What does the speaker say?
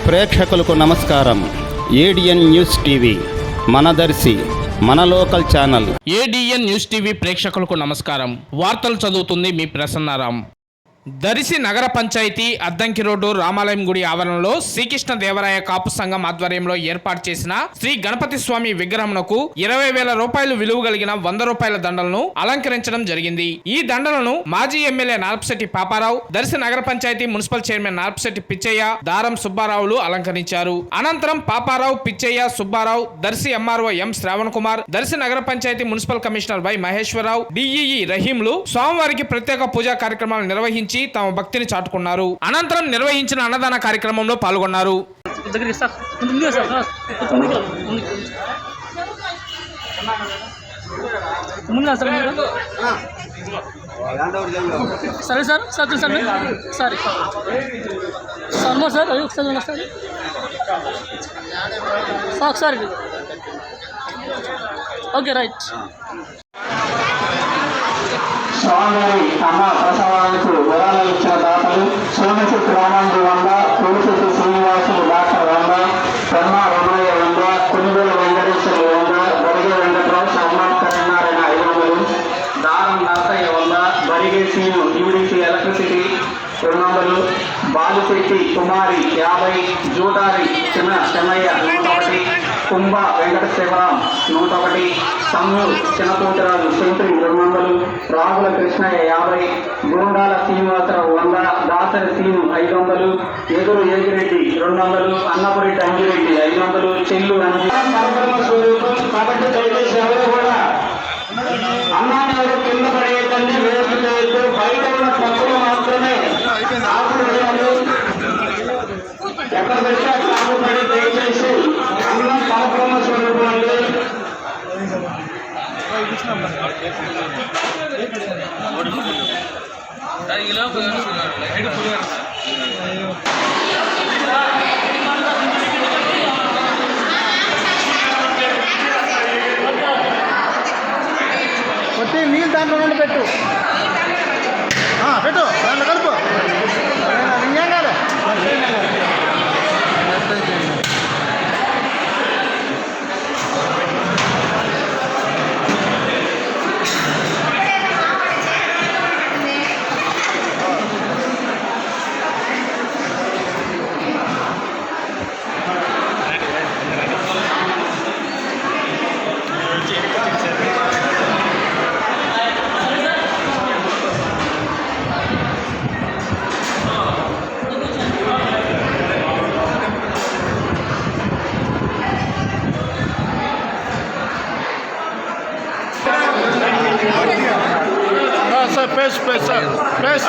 ప్రేక్షకులకు నమస్కారం. ADN news TV మనదర్శి మన local channel. ADN news TV ప్రేక్షకులకు నమస్కారం. వార్తలు చదువుతుంది మీ ప్రసన్నారాం. దర్శి నగర పంచాయతీ అద్దంకి రోడ్డు రామాలయం గుడి ఆవరణలో శ్రీకృష్ణదేవరాయ కాపు సంఘం ఆధ్వర్యంలో ఏర్పాటు చేసిన శ్రీ గణపతి స్వామి విగ్రహంకు 20,000 రూపాయలు విలువ కలిగిన 100 రూపాయల దండలను అలంకరించడం జరిగింది. ఈ దండలను మాజీ ఎమ్మెల్యే నార్పశెట్టి పాపారావు, దర్శి నగర పంచాయతీ మున్సిపల్ చైర్మన్ నార్పశెట్టి పిచ్చయ్య, దారం సుబ్బారావులు అలంకరించారు. అనంతరం పాపారావు, పిచ్చయ్య, సుబ్బారావు, దర్శి ఎంఆర్ఓ ఎం శ్రావణ్ కుమార్, దర్శి నగర పంచాయతీ municipal commissioner Y Maheswararao, DEE రహీంలు స్వామివారికి ప్రత్యేక పూజా కార్యక్రమాలు నిర్వహించి తమ భక్తిని చాటుకున్నారు. అనంతరం నిర్వహించిన అన్నదాన కార్యక్రమంలో పాల్గొన్నారు. సరే సార్ సార్ సరే సార్ ఒకసారి ఓకే రైట్. స్వామివారి అమ్మ ప్రసవానికి విరాళాలు ఇచ్చిన దాతలు Somasetti Ramanji 100, Tolisetti Srinivasulu doctor 100, Brahma Ramanaiah 100, Konugola Venkateswarulu 100, Badige Venkatarao, Sarmakaranarayana 500, Daram Narasaiah 100, Badige Seenu UDC electricity 200, Balusetti Kumari 50, Jutari Chennaiah 101, Kumbha Venkata Sivaram 101, Sammu Chinnaputiraju సెంట్రీ 200, రాగుల కృష్ణయ్య 50, గోండాల శ్రీనివాసరావు 100, దాసరి సీను 500, ఎదురు ఏగిరెడ్డి 200, అన్నపురెడ్డి అంజిరెడ్డి 500, చెల్లు స్వరూపం కాబట్టి దయచేసి ఎవరు కూడా అన్నాడు కింద పడేయకండి, వేస్ట్ చేయొద్దు. బయట ఉన్న తప్పులు మాత్రమే ఆకులు వేయాలి. ఎక్కడ పెట్టి అక్కడ ఆకు పడి దయచేసి అన్నం పరబ్రహ్మ స్వరూపం అండి. కొట్టి నీళ్ళు దాంట్లో నుండి పెట్టు దాంట్లో కలుపు ఇంకేం కాదు. Press.